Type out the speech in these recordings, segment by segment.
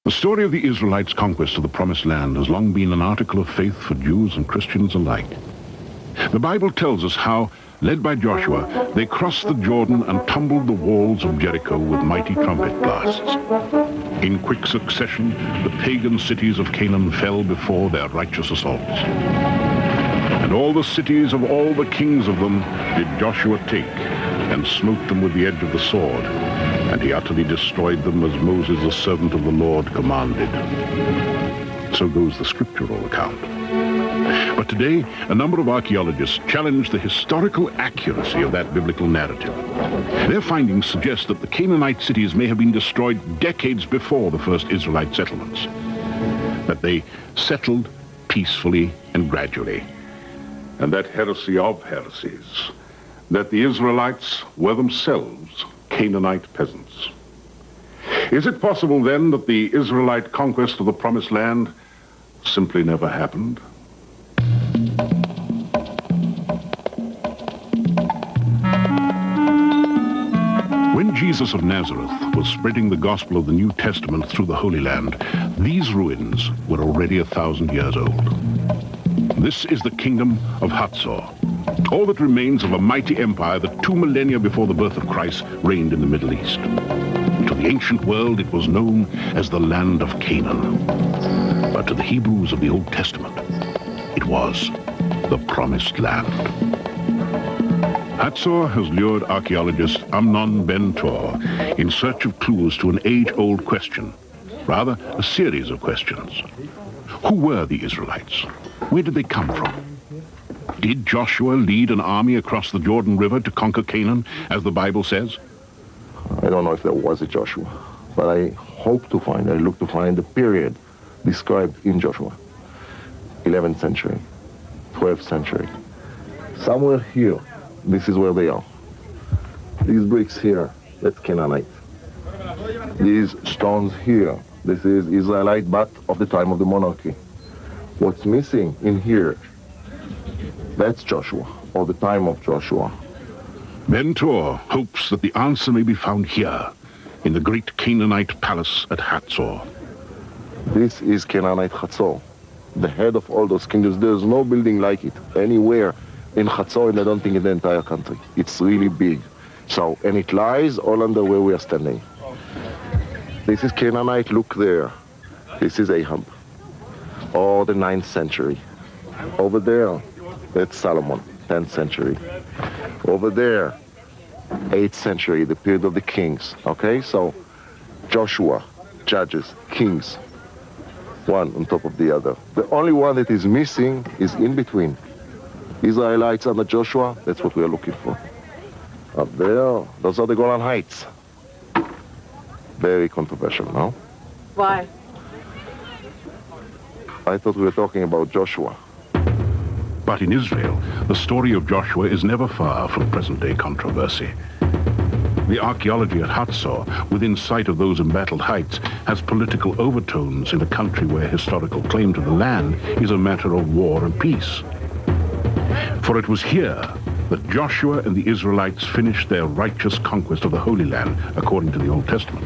The story of the Israelites' conquest of the Promised Land has long been an article of faith for Jews and Christians alike. The Bible tells us how, led by Joshua, they crossed the Jordan and tumbled the walls of Jericho with mighty trumpet blasts. In quick succession, the pagan cities of Canaan fell before their righteous assaults. And all the cities of all the kings of them did Joshua take, and smote them with the edge of the sword. And he utterly destroyed them as Moses, the servant of the Lord, commanded. So goes the scriptural account. But today, a number of archaeologists challenge the historical accuracy of that biblical narrative. Their findings suggest that the Canaanite cities may have been destroyed decades before the first Israelite settlements. That they settled peacefully and gradually. And that heresy of heresies, that the Israelites were themselves Canaanite peasants. Is it possible then that the Israelite conquest of the Promised Land simply never happened? When Jesus of Nazareth was spreading the gospel of the New Testament through the Holy Land, these ruins were already 1,000 years old. This is the kingdom of Hatzor, all that remains of a mighty empire that 2 millennia before the birth of Christ reigned in the Middle East. To the ancient world, it was known as the land of Canaan. But to the Hebrews of the Old Testament, it was the Promised Land. Hatzor has lured archaeologist Amnon Ben-Tor in search of clues to an age-old question, rather a series of questions. Who were the Israelites? Where did they come from? Did Joshua lead an army across the Jordan River to conquer Canaan, as the Bible says? I don't know if there was a Joshua, but I look to find the period described in Joshua. 11th century, 12th century. Somewhere here, this is where they are. These bricks here, that's Canaanite. These stones here, this is Israelite, but of the time of the monarchy. What's missing in here, that's Joshua, or the time of Joshua. Ben-Tor hopes that the answer may be found here, in the great Canaanite palace at Hatzor. This is Canaanite Hatzor, the head of all those kingdoms. There's no building like it anywhere in Hatzor, and I don't think in the entire country. It's really big. So, and it lies all under where we are standing. This is Canaanite, look there. This is Ahab, or the 9th century. Over there, that's Solomon, 10th century. Over there, 8th century, the period of the kings. Okay, so Joshua, Judges, Kings, one on top of the other. The only one that is missing is in between. Israelites under Joshua, that's what we are looking for. Up there, those are the Golan Heights. Very controversial, no? Why? I thought we were talking about Joshua. But in Israel, the story of Joshua is never far from present-day controversy. The archaeology at Hatzor, within sight of those embattled heights, has political overtones in a country where historical claim to the land is a matter of war and peace. For it was here that Joshua and the Israelites finished their righteous conquest of the Holy Land, according to the Old Testament.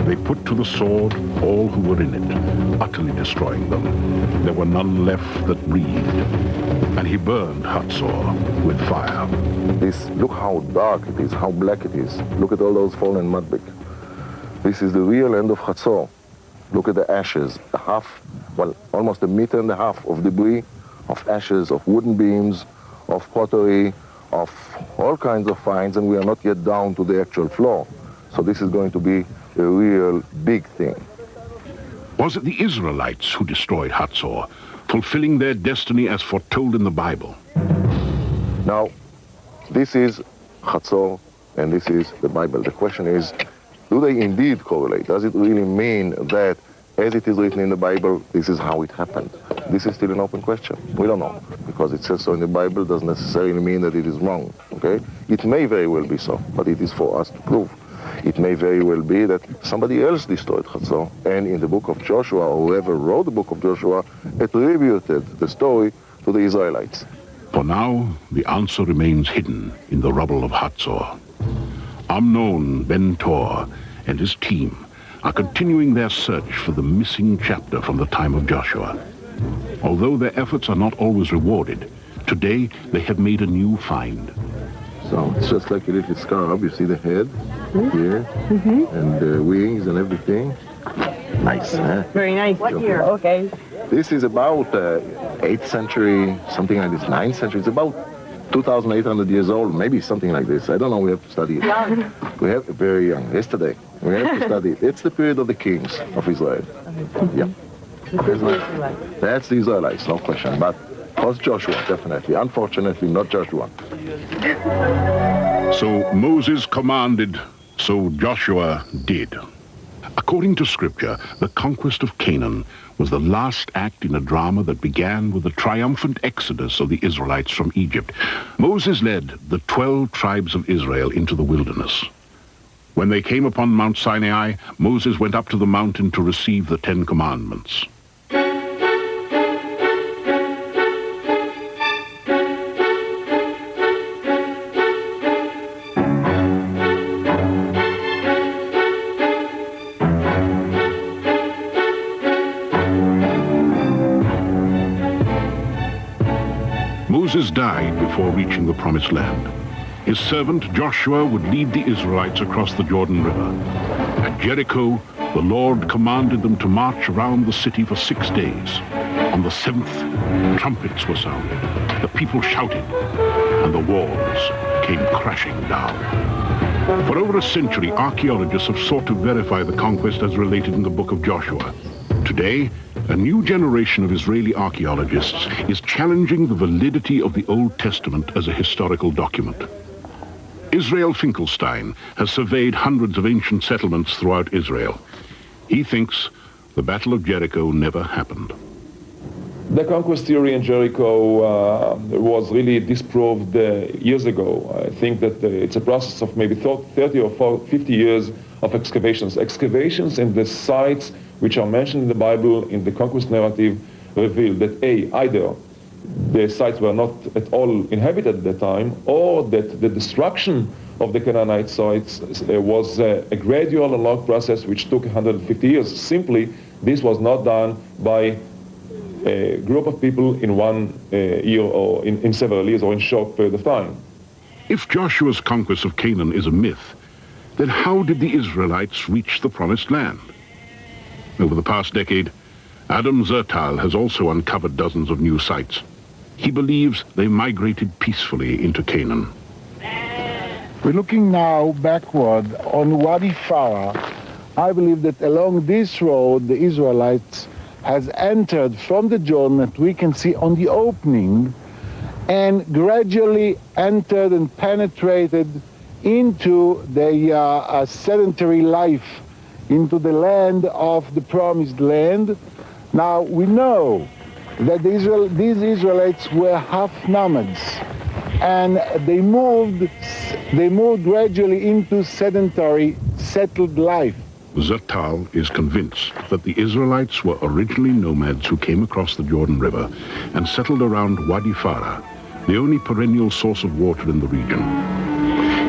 They put to the sword all who were in it, utterly destroying them. There were none left that breathed. And he burned Hatzor with fire. Look how dark it is, how black it is. Look at all those fallen mud bricks. This is the real end of Hatzor. Look at the ashes, almost 1.5 meters of debris, of ashes, of wooden beams, of pottery, of all kinds of finds, and we are not yet down to the actual floor. So this is going to be a real big thing. Was it the Israelites who destroyed Hatzor, fulfilling their destiny as foretold in the Bible? Now, this is Hatzor, and this is the Bible. The question is, do they indeed correlate? Does it really mean that, as it is written in the Bible, this is how it happened? This is still an open question. We don't know. Because it says so in the Bible doesn't necessarily mean that it is wrong, okay? It may very well be so, but it is for us to prove. It may very well be that somebody else destroyed Hatzor, and in the book of Joshua, or whoever wrote the book of Joshua, attributed the story to the Israelites. For now, the answer remains hidden in the rubble of Hatzor. Amnon Ben-Tor and his team are continuing their search for the missing chapter from the time of Joshua. Although their efforts are not always rewarded, today they have made a new find. So it's just like a little scarab. You see the head here, and the wings and everything. Nice, huh? Very nice. What year? Okay. This is about 8th century, something like this, 9th century. It's about 2,800 years old, maybe something like this. I don't know, we have to study it. Young. We have, very young, yesterday. We have to study it. It's the period of the kings of Israel. Yeah. That's the Israelites, no question. But post Joshua, definitely. Unfortunately, not Joshua. So Moses commanded, so Joshua did. According to Scripture, the conquest of Canaan was the last act in a drama that began with the triumphant exodus of the Israelites from Egypt. Moses led the 12 tribes of Israel into the wilderness. When they came upon Mount Sinai, Moses went up to the mountain to receive the 10 Commandments. Moses died before reaching the Promised Land. His servant Joshua would lead the Israelites across the Jordan River. At Jericho, the Lord commanded them to march around the city for 6 days. On the 7th, trumpets were sounded, the people shouted, and the walls came crashing down. For over a century, archaeologists have sought to verify the conquest as related in the book of Joshua. Today, a new generation of Israeli archaeologists is challenging the validity of the Old Testament as a historical document. Israel Finkelstein has surveyed hundreds of ancient settlements throughout Israel. He thinks the Battle of Jericho never happened. The conquest theory in Jericho was really disproved years ago. I think that it's a process of maybe 30 or 50 years of excavations. Excavations in the sites which are mentioned in the Bible in the conquest narrative reveal that either the sites were not at all inhabited at the time, or that the destruction of the Canaanite sites was a gradual and long process which took 150 years. Simply, this was not done by a group of people in 1 year or in several years or in a short period of time. If Joshua's conquest of Canaan is a myth, then how did the Israelites reach the Promised Land? Over the past decade, Adam Zertal has also uncovered dozens of new sites. He believes they migrated peacefully into Canaan. We're looking now backward on Wadi Farah. I believe that along this road, the Israelites has entered from the Jordan that we can see on the opening, and gradually entered and penetrated into the sedentary life, into the land of the Promised Land. Now we know that these Israelites were half nomads, and they moved gradually into sedentary, settled life. Zertal is convinced that the Israelites were originally nomads who came across the Jordan River and settled around Wadi Farah, the only perennial source of water in the region.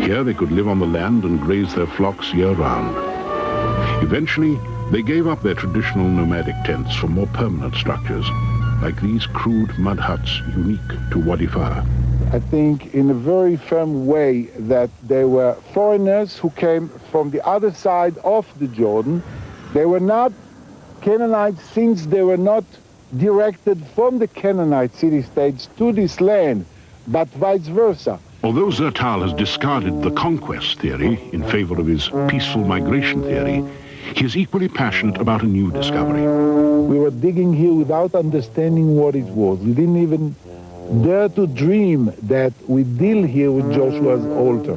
Here they could live on the land and graze their flocks year-round. Eventually, they gave up their traditional nomadic tents for more permanent structures, like these crude mud huts unique to Wadi Farah. I think in a very firm way that they were foreigners who came from the other side of the Jordan. They were not Canaanites, since they were not directed from the Canaanite city-states to this land, but vice versa. Although Zertal has discarded the conquest theory in favor of his peaceful migration theory, he is equally passionate about a new discovery. We were digging here without understanding what it was. We didn't even dare to dream that we deal here with Joshua's altar.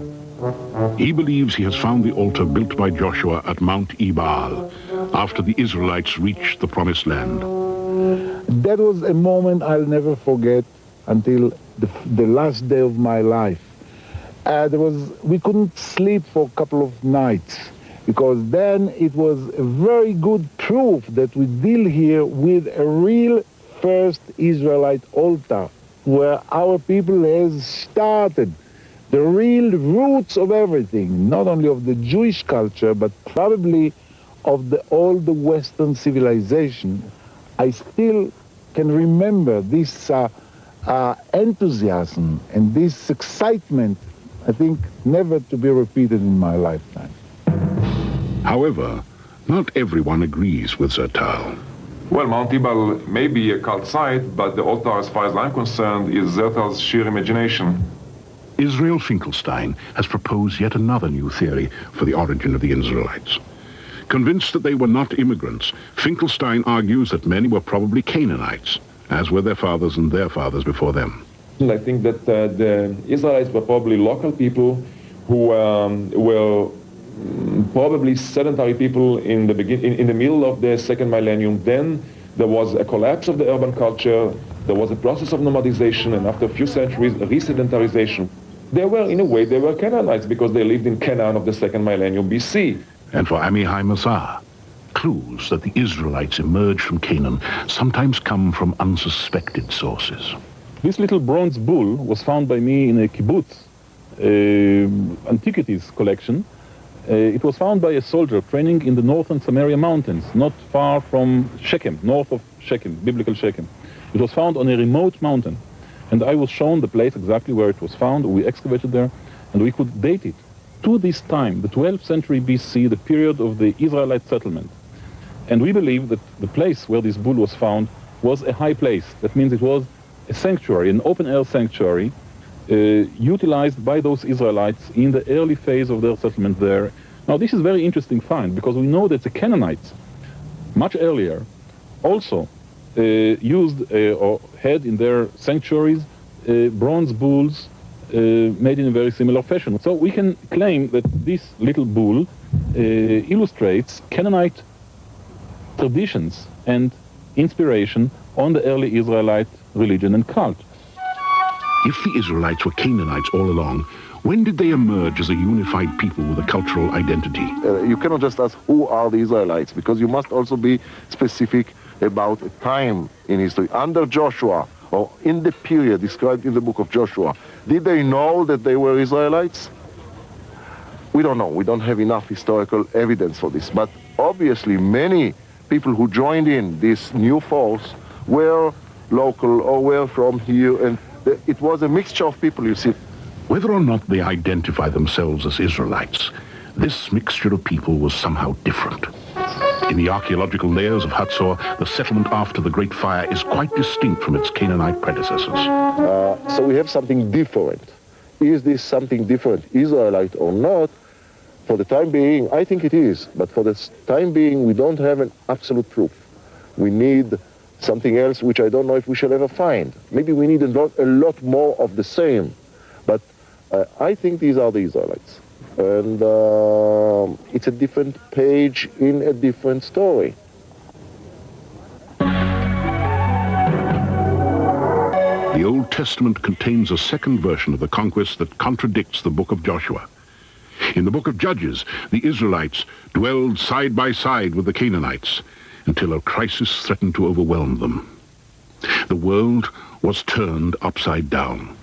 He believes he has found the altar built by Joshua at Mount Ebal after the Israelites reached the Promised Land. That was a moment I'll never forget until the last day of my life. We couldn't sleep for a couple of nights, because then it was a very good proof that we deal here with a real first Israelite altar, where our people has started the real roots of everything, not only of the Jewish culture, but probably of all the Western civilization, I still can remember this enthusiasm and this excitement, I think, never to be repeated in my lifetime. However, not everyone agrees with Zertal. Well, Mount Ebal may be a cult site, but the altar, as far as I'm concerned, is Zertal's sheer imagination. Israel Finkelstein has proposed yet another new theory for the origin of the Israelites. Convinced that they were not immigrants, Finkelstein argues that many were probably Canaanites, as were their fathers and their fathers before them. I think that the Israelites were probably local people who were probably sedentary people in the middle of the second millennium. Then there was a collapse of the urban culture, there was a process of nomadization, and after a few centuries, re-sedentarization. They were, in a way, they were Canaanites because they lived in Canaan of the second millennium BC. And for Amihai Mazar, clues that the Israelites emerged from Canaan sometimes come from unsuspected sources. This little bronze bull was found by me in a kibbutz antiquities collection. It was found by a soldier training in the northern Samaria mountains, not far from Shechem, north of Shechem, biblical Shechem. It was found on a remote mountain, and I was shown the place exactly where it was found. We excavated there, and we could date it to this time, the 12th century BC, the period of the Israelite settlement. And we believe that the place where this bull was found was a high place. That means it was a sanctuary, an open-air sanctuary, utilized by those Israelites in the early phase of their settlement there. Now, this is a very interesting find, because we know that the Canaanites, much earlier, also used or had in their sanctuaries bronze bulls made in a very similar fashion. So we can claim that this little bull illustrates Canaanite traditions and inspiration on the early Israelite religion and cult. If the Israelites were Canaanites all along, when did they emerge as a unified people with a cultural identity? You cannot just ask who are the Israelites, because you must also be specific about a time in history. Under Joshua, or in the period described in the book of Joshua, did they know that they were Israelites? We don't know. We don't have enough historical evidence for this. But obviously many people who joined in this new force were local or were from here, and it was a mixture of people, you see. Whether or not they identify themselves as Israelites, this mixture of people was somehow different. In the archaeological layers of Hatzor, the settlement after the Great Fire is quite distinct from its Canaanite predecessors. So we have something different. Is this something different, Israelite or not? For the time being, I think it is. But for the time being, we don't have an absolute proof. We need something else, which I don't know if we shall ever find. Maybe we need a lot more of the same. But I think these are the Israelites. And it's a different page in a different story. The Old Testament contains a second version of the conquest that contradicts the book of Joshua. In the book of Judges, the Israelites dwelled side by side with the Canaanites until a crisis threatened to overwhelm them. The world was turned upside down.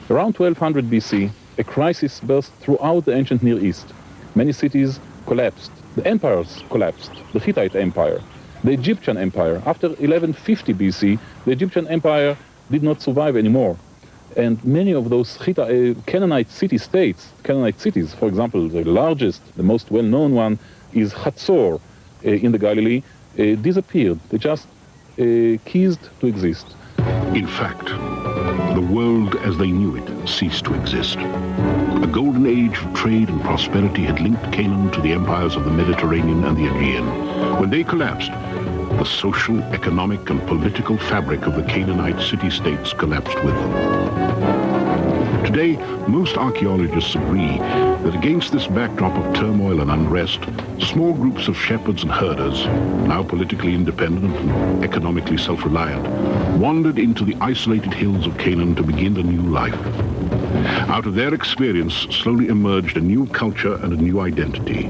Around 1200 BC, a crisis burst throughout the ancient Near East. Many cities collapsed. The empires collapsed. The Hittite Empire, the Egyptian Empire. After 1150 BC, the Egyptian Empire did not survive anymore. And many of those Canaanite city-states, Canaanite cities, for example, the largest, the most well-known one is Hatzor in the Galilee, disappeared. They just ceased to exist. In fact, the world as they knew it ceased to exist. A golden age of trade and prosperity had linked Canaan to the empires of the Mediterranean and the Aegean. When they collapsed, the social, economic, and political fabric of the Canaanite city-states collapsed with them. Today, most archaeologists agree that against this backdrop of turmoil and unrest, small groups of shepherds and herders, now politically independent and economically self-reliant, wandered into the isolated hills of Canaan to begin a new life. Out of their experience slowly emerged a new culture and a new identity.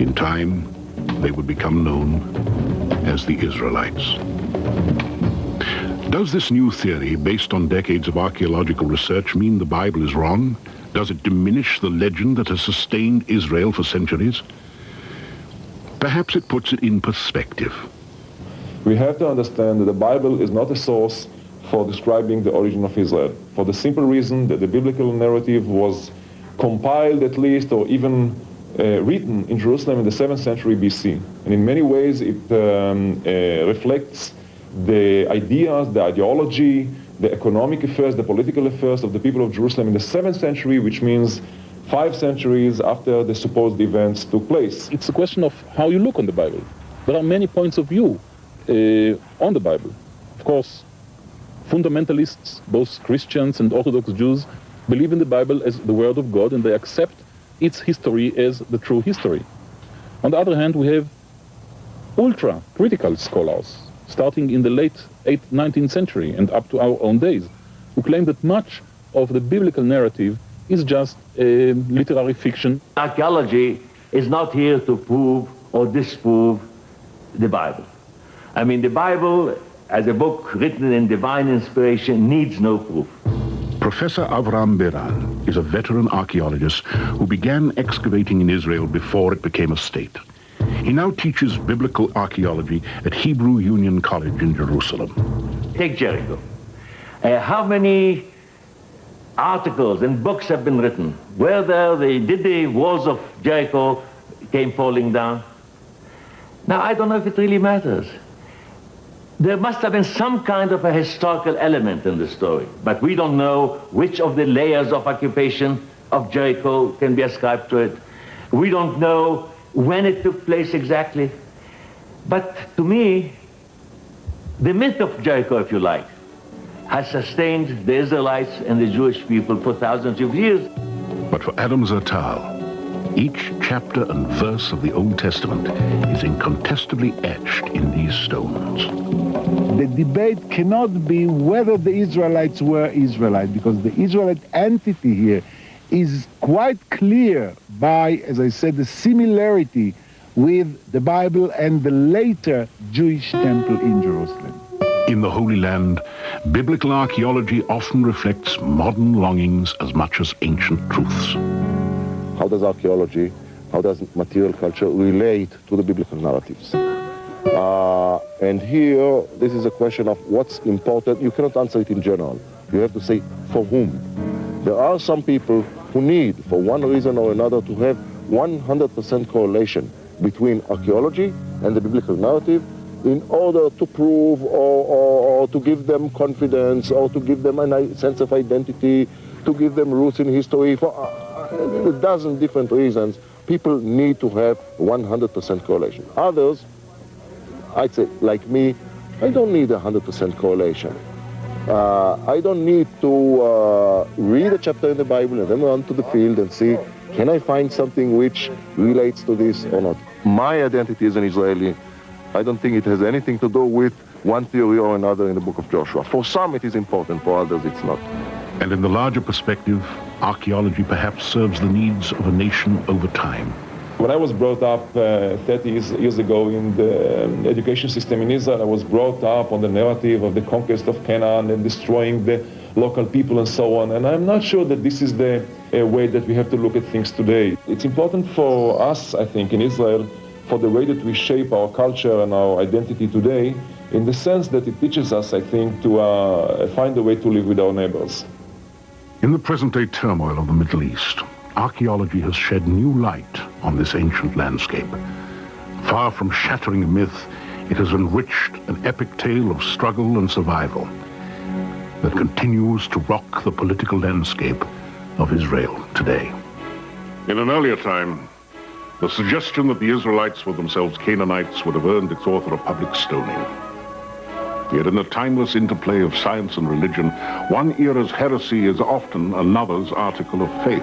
In time, they would become known as the Israelites. Does this new theory, based on decades of archaeological research, mean the Bible is wrong? Does it diminish the legend that has sustained Israel for centuries? Perhaps it puts it in perspective. We have to understand that the Bible is not a source for describing the origin of Israel, for the simple reason that the biblical narrative was compiled at least, or even written in Jerusalem in the 7th century BC. And in many ways it reflects the ideas, the ideology, the economic affairs, the political affairs of the people of Jerusalem in the 7th century, which means 5 centuries after the supposed events took place. It's a question of how you look on the Bible. There are many points of view on the Bible. Of course, fundamentalists, both Christians and Orthodox Jews, believe in the Bible as the Word of God, and they accept its history as the true history. On the other hand, we have ultra-critical scholars, starting in the late 19th century and up to our own days, who claim that much of the biblical narrative is just literary fiction. Archaeology is not here to prove or disprove the Bible. I mean, the Bible, as a book written in divine inspiration, needs no proof. Professor Avram Beran is a veteran archaeologist who began excavating in Israel before it became a state. He now teaches biblical archaeology at Hebrew Union College in Jerusalem. Take Jericho. How many articles and books have been written? Did the walls of Jericho came falling down? Now, I don't know if it really matters. There must have been some kind of a historical element in the story, but we don't know which of the layers of occupation of Jericho can be ascribed to it. We don't know when it took place exactly. But to me, the myth of Jericho, if you like, has sustained the Israelites and the Jewish people for thousands of years. But for Adam Zertal, each chapter and verse of the Old Testament is incontestably etched in these stones. The debate cannot be whether the Israelites were Israelites, because the Israelite entity here is quite clear by, as I said, the similarity with the Bible and the later Jewish temple in Jerusalem. In the Holy Land, biblical archaeology often reflects modern longings as much as ancient truths. How does archaeology, how does material culture relate to the biblical narratives? And here, this is a question of what's important. You cannot answer it in general. You have to say, for whom? There are some people who need, for one reason or another, to have 100% correlation between archaeology and the biblical narrative in order to prove or to give them confidence or to give them a sense of identity, to give them roots in history. For a dozen different reasons, people need to have 100% correlation. Others, I'd say, like me, I don't need 100% correlation. I don't need to read a chapter in the Bible and then run to the field and see, can I find something which relates to this or not? My identity as an Israeli, I don't think it has anything to do with one theory or another in the book of Joshua. For some it is important, for others it's not. And in the larger perspective, archaeology perhaps serves the needs of a nation over time. When I was brought up 30 years ago in the education system in Israel, I was brought up on the narrative of the conquest of Canaan and destroying the local people and so on. And I'm not sure that this is the way that we have to look at things today. It's important for us, I think, in Israel, for the way that we shape our culture and our identity today, in the sense that it teaches us, I think, to find a way to live with our neighbors. In the present-day turmoil of the Middle East, archaeology has shed new light on this ancient landscape. Far from shattering a myth, it has enriched an epic tale of struggle and survival that continues to rock the political landscape of Israel today. In an earlier time, the suggestion that the Israelites were themselves Canaanites would have earned its author a public stoning. Yet in the timeless interplay of science and religion, one era's heresy is often another's article of faith.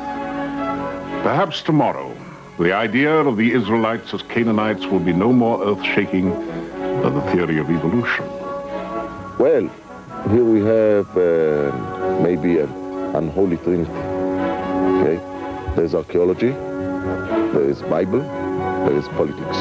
Perhaps tomorrow, the idea of the Israelites as Canaanites will be no more earth-shaking than the theory of evolution. Well, here we have maybe an unholy trinity. Okay? There's archaeology, there is Bible, there is politics.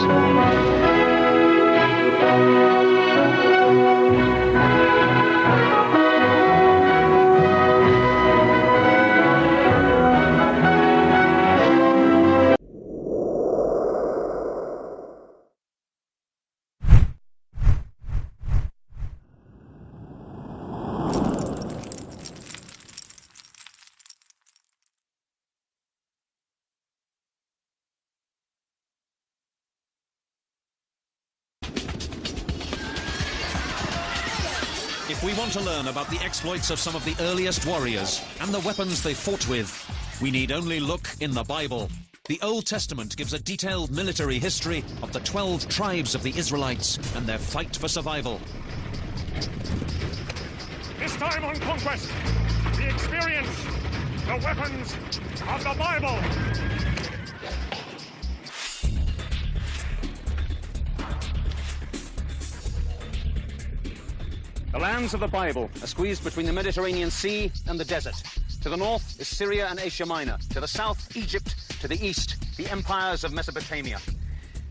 we want to learn about the exploits of some of the earliest warriors and the weapons they fought with, we need only look in the Bible. The Old Testament gives a detailed military history of the 12 tribes of the Israelites and their fight for survival. This time on conquest, the experience, the weapons of the Bible. The lands of the Bible are squeezed between the Mediterranean Sea and the desert. To the north is Syria and Asia Minor. To the south, Egypt. To the east, the empires of Mesopotamia.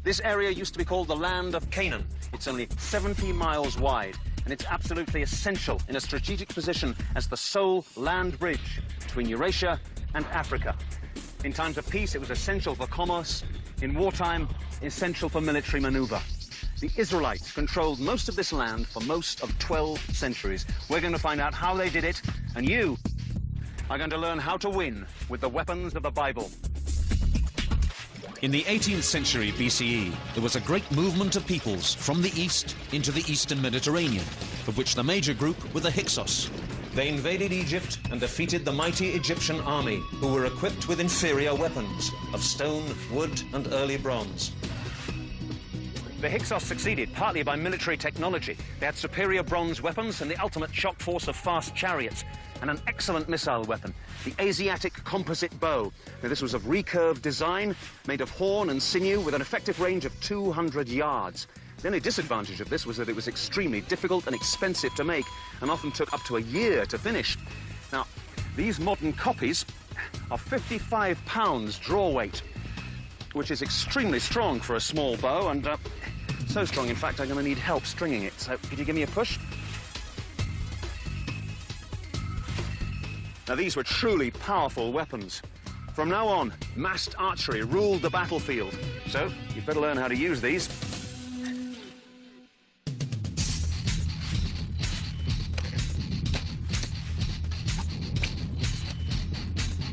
This area used to be called the land of Canaan. It's only 70 miles wide, and it's absolutely essential in a strategic position as the sole land bridge between Eurasia and Africa. In times of peace, it was essential for commerce. In wartime, essential for military maneuver. The Israelites controlled most of this land for most of 12 centuries. We're going to find out how they did it, and you are going to learn how to win with the weapons of the Bible. In the 18th century BCE, there was a great movement of peoples from the east into the eastern Mediterranean, of which the major group were the Hyksos. They invaded Egypt and defeated the mighty Egyptian army, who were equipped with inferior weapons of stone, wood, and early bronze. The Hyksos succeeded partly by military technology. They had superior bronze weapons and the ultimate shock force of fast chariots, and an excellent missile weapon, the Asiatic composite bow. Now, this was of recurved design, made of horn and sinew, with an effective range of 200 yards. The only disadvantage of this was that it was extremely difficult and expensive to make, and often took up to a year to finish. Now, these modern copies are 55 pounds draw weight, which is extremely strong for a small bow, and so strong, in fact, I'm going to need help stringing it. So, could you give me a push? Now, these were truly powerful weapons. From now on, massed archery ruled the battlefield. So, you'd better learn how to use these.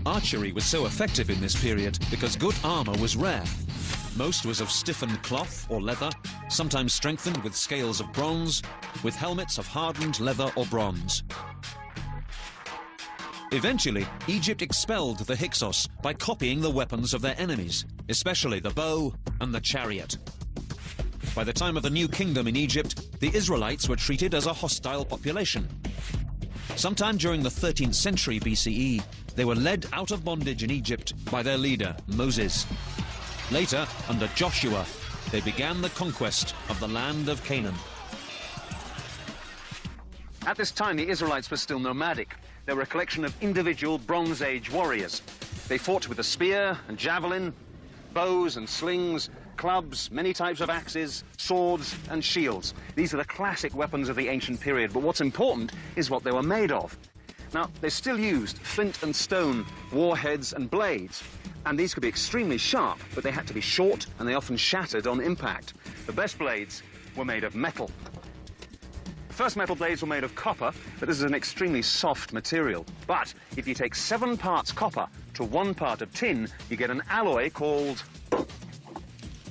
Archery was so effective in this period because good armour was rare. Most was of stiffened cloth or leather, sometimes strengthened with scales of bronze, with helmets of hardened leather or bronze. Eventually, Egypt expelled the Hyksos by copying the weapons of their enemies, especially the bow and the chariot. By the time of the New Kingdom in Egypt, the Israelites were treated as a hostile population. Sometime during the 13th century BCE, they were led out of bondage in Egypt by their leader, Moses. Later, under Joshua, they began the conquest of the land of Canaan. At this time, the Israelites were still nomadic. They were a collection of individual Bronze Age warriors. They fought with a spear and javelin, bows and slings, clubs, many types of axes, swords and shields. These are the classic weapons of the ancient period, but what's important is what they were made of. Now, they still used flint and stone, warheads and blades, and these could be extremely sharp, but they had to be short and they often shattered on impact. The best blades were made of metal. First metal blades were made of copper, but this is an extremely soft material. But if you take 7 parts copper to 1 part of tin, you get an alloy called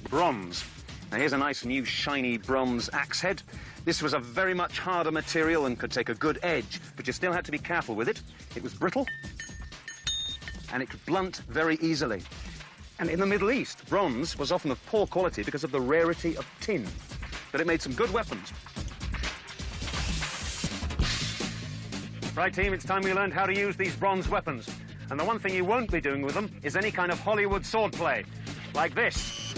bronze. Now here's a nice new shiny bronze axe head. This was a very much harder material and could take a good edge, but you still had to be careful with it. It was brittle, and it could blunt very easily. And in the Middle East, bronze was often of poor quality because of the rarity of tin, but it made some good weapons. Right, team, it's time we learned how to use these bronze weapons. And the one thing you won't be doing with them is any kind of Hollywood swordplay, like this.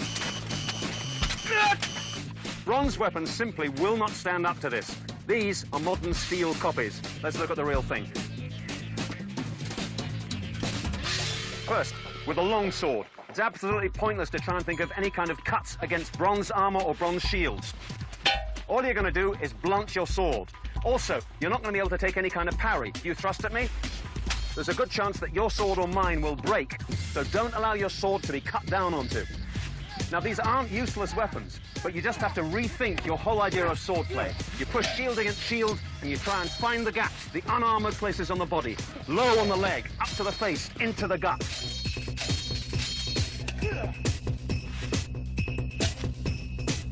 Bronze weapons simply will not stand up to this. These are modern steel copies. Let's look at the real thing. First, with a long sword. It's absolutely pointless to try and think of any kind of cuts against bronze armor or bronze shields. All you're going to do is blunt your sword. Also, you're not going to be able to take any kind of parry. You thrust at me, there's a good chance that your sword or mine will break, so don't allow your sword to be cut down onto. Now, these aren't useless weapons, but you just have to rethink your whole idea of swordplay. You push shield against shield, and you try and find the gaps, the unarmored places on the body, low on the leg, up to the face, into the gut.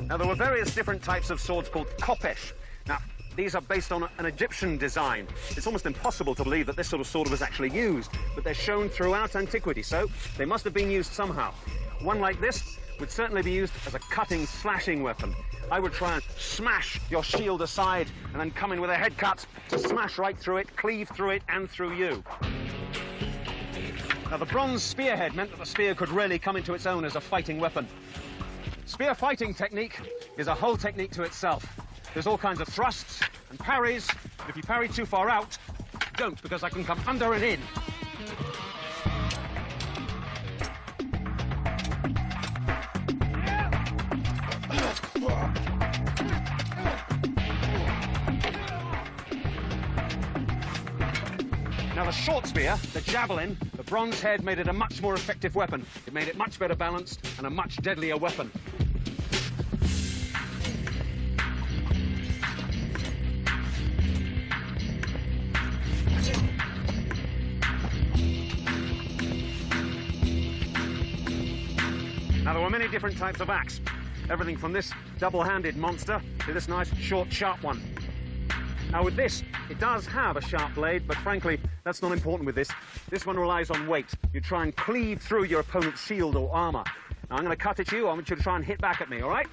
Now, there were various different types of swords called kopesh. Now, these are based on an Egyptian design. It's almost impossible to believe that this sort of sword was actually used, but they're shown throughout antiquity, so they must have been used somehow. One like this would certainly be used as a cutting, slashing weapon. I would try and smash your shield aside and then come in with a head cut to smash right through it, cleave through it, and through you. Now, the bronze spearhead meant that the spear could really come into its own as a fighting weapon. Spear fighting technique is a whole technique to itself. There's all kinds of thrusts and parries. If you parry too far out, don't, because I can come under and in. Now, the short spear, the javelin, the bronze head made it a much more effective weapon. It made it much better balanced and a much deadlier weapon. Now, there were many different types of axe. Everything from this double-handed monster to this nice, short, sharp one. Now, with this, it does have a sharp blade, but frankly, that's not important with this. This one relies on weight. You try and cleave through your opponent's shield or armor. Now, I'm going to cut at you. I want you to try and hit back at me, all right?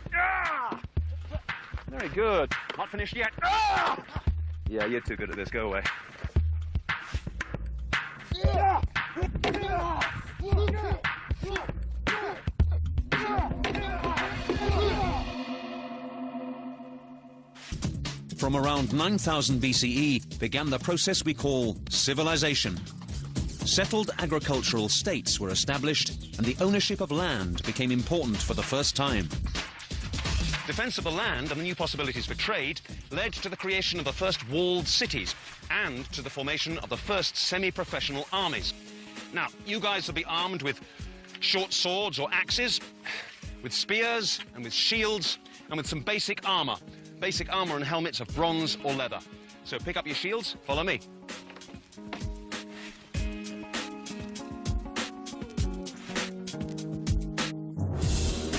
Very good. Not finished yet. Yeah, you're too good at this. Go away. From around 9000 BCE began the process we call civilization. Settled agricultural states were established, and the ownership of land became important for the first time. Defense of the land and the new possibilities for trade led to the creation of the first walled cities and to the formation of the first semi-professional armies. Now, you guys will be armed with short swords or axes, with spears and with shields, and with some basic armor. Basic armor and helmets of bronze or leather. So pick up your shields, follow me.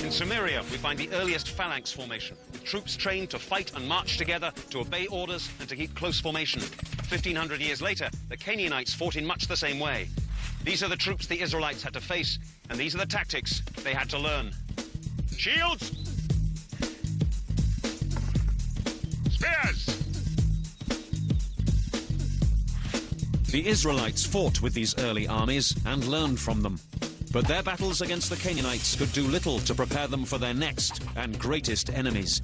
In Sumeria, we find the earliest phalanx formation, with troops trained to fight and march together, to obey orders and to keep close formation. 1,500 years later, the Canaanites fought in much the same way. These are the troops the Israelites had to face, and these are the tactics they had to learn. Shields! Spears! The Israelites fought with these early armies and learned from them. But their battles against the Canaanites could do little to prepare them for their next and greatest enemies.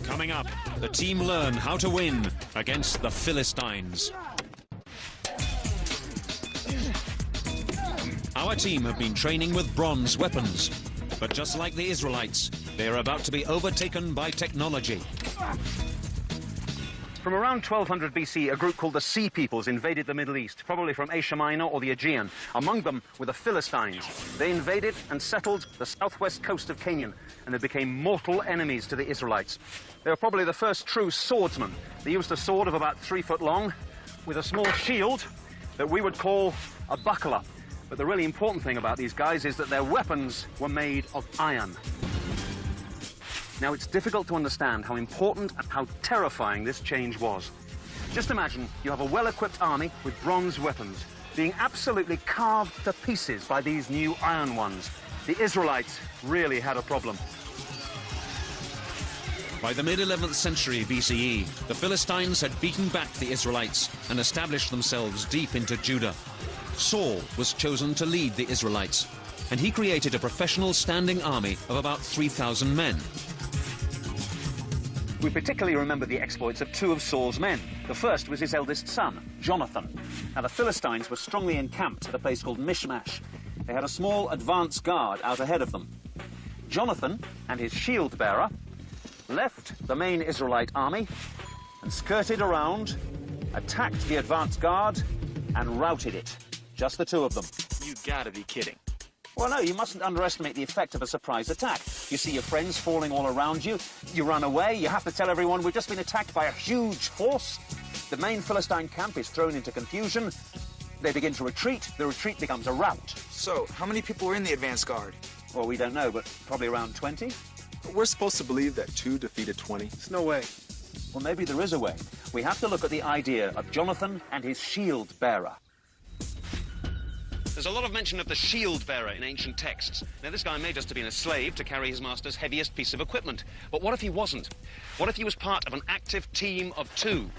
Coming up, the team learn how to win against the Philistines. Our team have been training with bronze weapons, but just like the Israelites, they are about to be overtaken by technology. From around 1200 BC, a group called the Sea Peoples invaded the Middle East, probably from Asia Minor or the Aegean. Among them were the Philistines. They invaded and settled the southwest coast of Canaan, and they became mortal enemies to the Israelites. They were probably the first true swordsmen. They used a sword of about 3 foot long with a small shield that we would call a buckler. But the really important thing about these guys is that their weapons were made of iron. Now, it's difficult to understand how important and how terrifying this change was. Just imagine you have a well-equipped army with bronze weapons being absolutely carved to pieces by these new iron ones. The Israelites really had a problem. By the mid-11th century BCE, the Philistines had beaten back the Israelites and established themselves deep into Judah. Saul was chosen to lead the Israelites, and he created a professional standing army of about 3,000 men. We particularly remember the exploits of 2 of Saul's men. The first was his eldest son, Jonathan. Now, the Philistines were strongly encamped at a place called Mishmash. They had a small advance guard out ahead of them. Jonathan and his shield bearer left the main Israelite army and skirted around, attacked the advance guard, and routed it. Just the 2 of them. You gotta be kidding. Well, no, you mustn't underestimate the effect of a surprise attack. You see your friends falling all around you, you run away, you have to tell everyone we've just been attacked by a huge force. The main Philistine camp is thrown into confusion. They begin to retreat. The retreat becomes a rout. So, how many people were in the advance guard? Well, we don't know, but probably around 20. We're supposed to believe that 2 defeated 20. There's no way. Well, maybe there is a way. We have to look at the idea of Jonathan and his shield bearer. There's a lot of mention of the shield bearer in ancient texts. Now, this guy may just have been a slave to carry his master's heaviest piece of equipment. But what if he wasn't? What if he was part of an active team of two?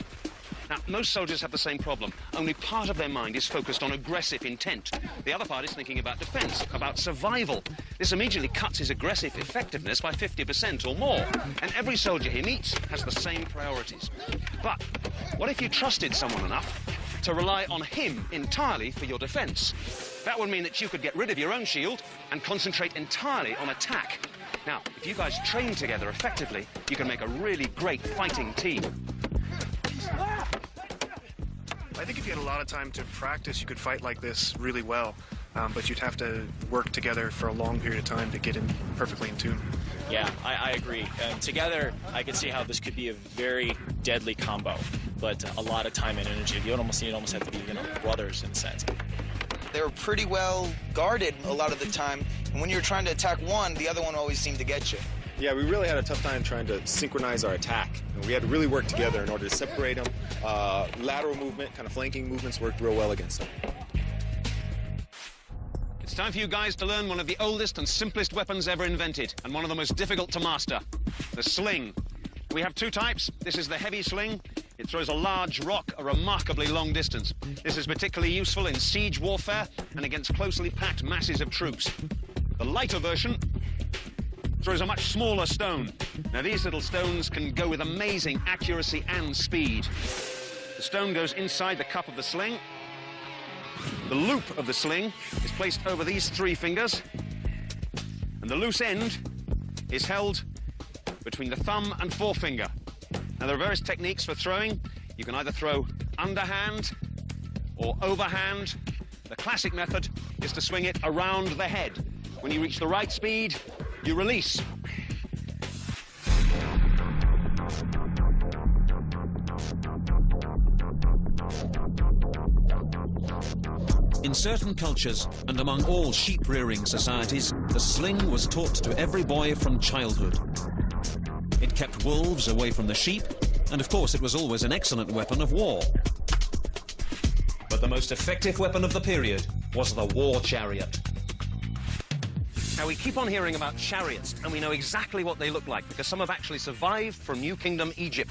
Now, most soldiers have the same problem. Only part of their mind is focused on aggressive intent. The other part is thinking about defense, about survival. This immediately cuts his aggressive effectiveness by 50% or more. And every soldier he meets has the same priorities. But what if you trusted someone enough to rely on him entirely for your defense? That would mean that you could get rid of your own shield and concentrate entirely on attack. Now, if you guys train together effectively, you can make a really great fighting team. I think if you had a lot of time to practice, you could fight like this really well, but you'd have to work together for a long period of time to get in perfectly in tune. Yeah, I agree. Together, I could see how this could be a very deadly combo, but a lot of time and energy. You almost have to be, brothers in a sense. They were pretty well guarded a lot of the time, and when you're trying to attack one, the other one always seemed to get you. Yeah, we really had a tough time trying to synchronize our attack. And we had to really work together in order to separate them. Lateral movement, kind of flanking movements worked real well against them. It's time for you guys to learn one of the oldest and simplest weapons ever invented, and one of the most difficult to master, the sling. We have two types. This is the heavy sling. It throws a large rock a remarkably long distance. This is particularly useful in siege warfare and against closely packed masses of troops. The lighter version throws a much smaller stone. Now, these little stones can go with amazing accuracy and speed. The stone goes inside the cup of the sling. The loop of the sling is placed over these three fingers, and the loose end is held between the thumb and forefinger. Now, there are various techniques for throwing. You can either throw underhand or overhand. The classic method is to swing it around the head. When you reach the right speed, you release. In certain cultures, and among all sheep-rearing societies, the sling was taught to every boy from childhood. It kept wolves away from the sheep, and of course it was always an excellent weapon of war. But the most effective weapon of the period was the war chariot. Now, we keep on hearing about chariots, and we know exactly what they look like, because some have actually survived from New Kingdom Egypt.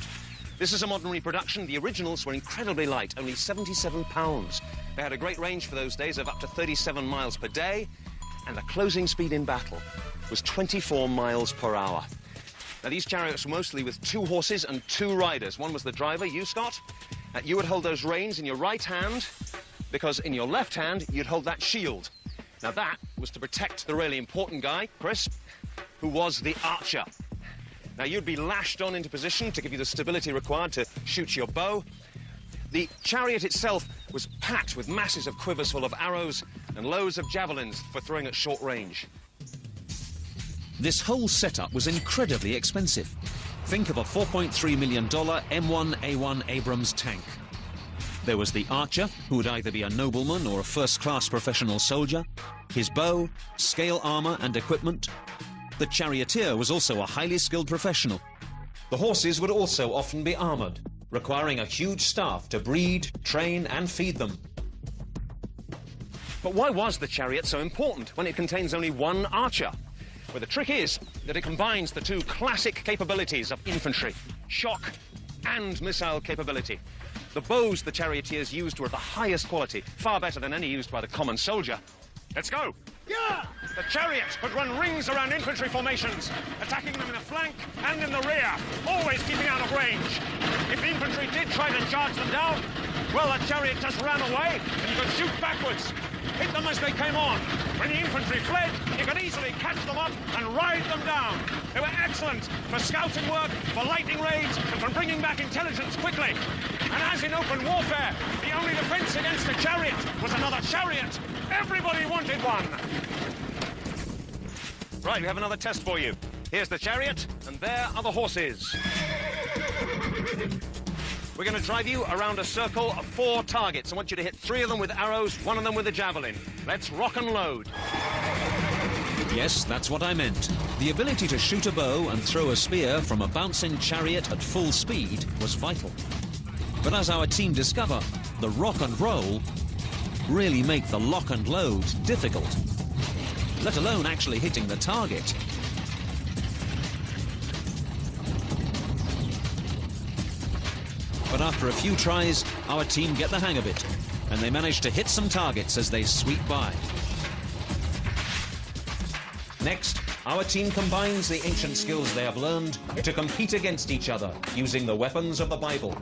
This is a modern reproduction. The originals were incredibly light, only 77 pounds. They had a great range for those days of up to 37 miles per day, and the closing speed in battle was 24 miles per hour. Now, these chariots were mostly with two horses and two riders. One was the driver, you, Scott. You would hold those reins in your right hand, because in your left hand, you'd hold that shield. Now, that was to protect the really important guy, Chris, who was the archer. Now, you'd be lashed on into position to give you the stability required to shoot your bow. The chariot itself was packed with masses of quivers full of arrows and loads of javelins for throwing at short range. This whole setup was incredibly expensive. Think of a $4.3 million M1A1 Abrams tank. There was the archer, who would either be a nobleman or a first-class professional soldier, his bow, scale armor and equipment. The charioteer was also a highly skilled professional. The horses would also often be armored, requiring a huge staff to breed, train and feed them. But why was the chariot so important when it contains only one archer? Well, the trick is that it combines the two classic capabilities of infantry, shock and missile capability. The bows the charioteers used were of the highest quality, far better than any used by the common soldier. Let's go! Yeah! The chariot could run rings around infantry formations, attacking them in the flank and in the rear, always keeping out of range. If the infantry did try to charge them down, well, the chariot just ran away, and you could shoot backwards. Hit them as they came on. When the infantry fled, you could easily catch them up and ride them down. They were excellent for scouting work, for lightning raids, and for bringing back intelligence quickly. And as in open warfare, the only defense against a chariot was another chariot. Everybody wanted one. Right, we have another test for you. Here's the chariot, and there are the horses. We're going to drive you around a circle of 4 targets. I want you to hit 3 of them with arrows, 1 of them with a javelin. Let's rock and load. Yes, that's what I meant. The ability to shoot a bow and throw a spear from a bouncing chariot at full speed was vital. But as our team discover, the rock and roll really make the lock and load difficult, let alone actually hitting the target. But after a few tries, our team get the hang of it, and they manage to hit some targets as they sweep by. Next, our team combines the ancient skills they have learned to compete against each other using the weapons of the Bible.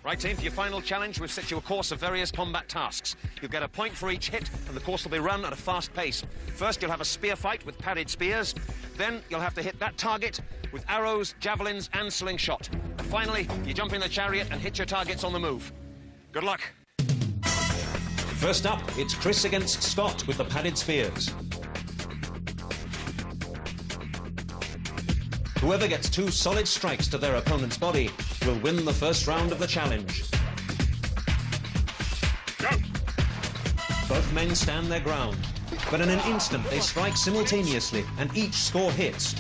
Right, team, for your final challenge, we've set you a course of various combat tasks. You'll get a point for each hit, and the course will be run at a fast pace. First, you'll have a spear fight with padded spears. Then, you'll have to hit that target with arrows, javelins, and slingshot. And finally, you jump in the chariot and hit your targets on the move. Good luck. First up, it's Chris against Scott with the padded spears. Whoever gets 2 solid strikes to their opponent's body will win the first round of the challenge. Go! Both men stand their ground, but in an instant they strike simultaneously and each score hits.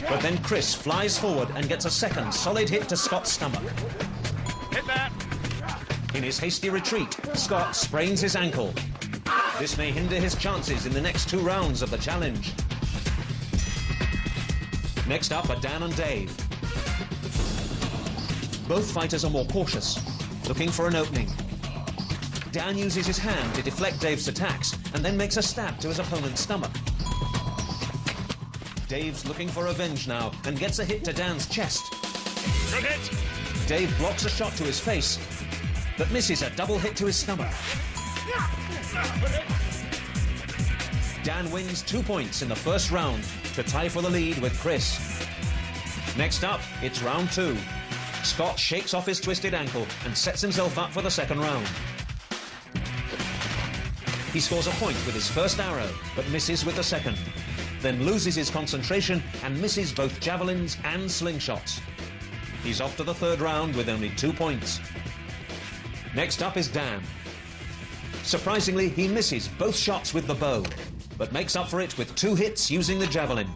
But then Chris flies forward and gets a second solid hit to Scott's stomach. Hit that! In his hasty retreat, Scott sprains his ankle. This may hinder his chances in the next 2 rounds of the challenge. Next up are Dan and Dave. Both fighters are more cautious, looking for an opening. Dan uses his hand to deflect Dave's attacks and then makes a stab to his opponent's stomach. Dave's looking for revenge now and gets a hit to Dan's chest. Good hit! Dave blocks a shot to his face, but misses a double hit to his stomach. Dan wins 2 points in the first round to tie for the lead with Chris. Next up, it's round 2. Scott shakes off his twisted ankle and sets himself up for the second round. He scores a point with his first arrow, but misses with the second, then loses his concentration and misses both javelins and slingshots. He's off to the third round with only 2 points. Next up is Dan. Surprisingly, he misses both shots with the bow, but makes up for it with 2 hits using the javelin.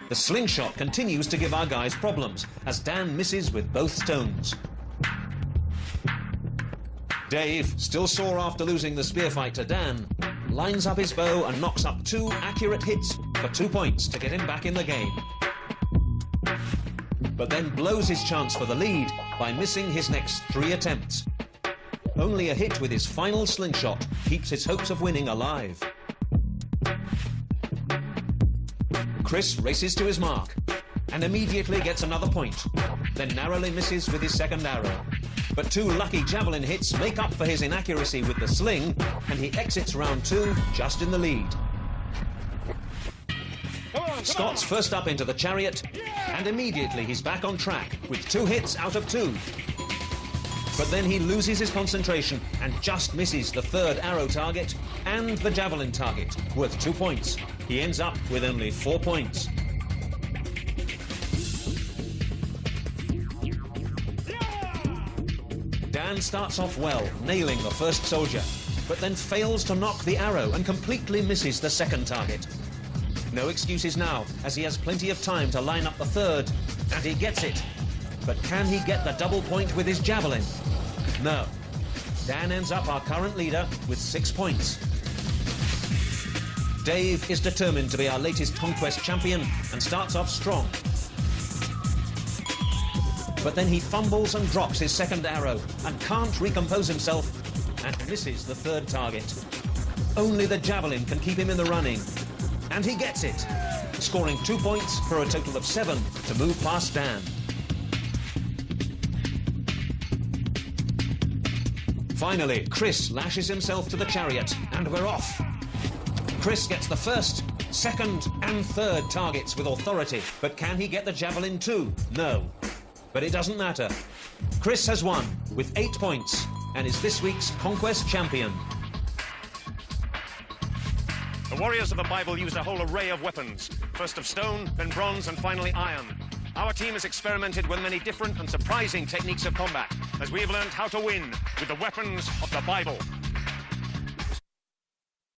The slingshot continues to give our guys problems, as Dan misses with both stones. Dave, still sore after losing the spear fight to Dan, lines up his bow and knocks up 2 accurate hits for 2 points to get him back in the game. But then blows his chance for the lead by missing his next 3 attempts. Only a hit with his final slingshot keeps his hopes of winning alive. Chris races to his mark and immediately gets another point, then narrowly misses with his second arrow. But 2 lucky javelin hits make up for his inaccuracy with the sling, and he exits round 2 just in the lead. Scott's first up into the chariot, and immediately he's back on track with 2 hits out of 2. But then he loses his concentration and just misses the third arrow target and the javelin target, worth 2 points. He ends up with only 4 points. Dan starts off well, nailing the first soldier, but then fails to knock the arrow and completely misses the second target. No excuses now, as he has plenty of time to line up the third, and he gets it. But can he get the double point with his javelin? No. Dan ends up our current leader with 6 points. Dave is determined to be our latest Conquest champion and starts off strong. But then he fumbles and drops his second arrow and can't recompose himself and misses the third target. Only the javelin can keep him in the running. And he gets it, scoring 2 points for a total of 7 to move past Dan. Finally, Chris lashes himself to the chariot, and we're off. Chris gets the first, second, and third targets with authority, but can he get the javelin too? No. But it doesn't matter. Chris has won with 8 points and is this week's Conquest champion. The warriors of the Bible used a whole array of weapons, first of stone, then bronze, and finally iron. Our team has experimented with many different and surprising techniques of combat, as we have learned how to win with the weapons of the Bible.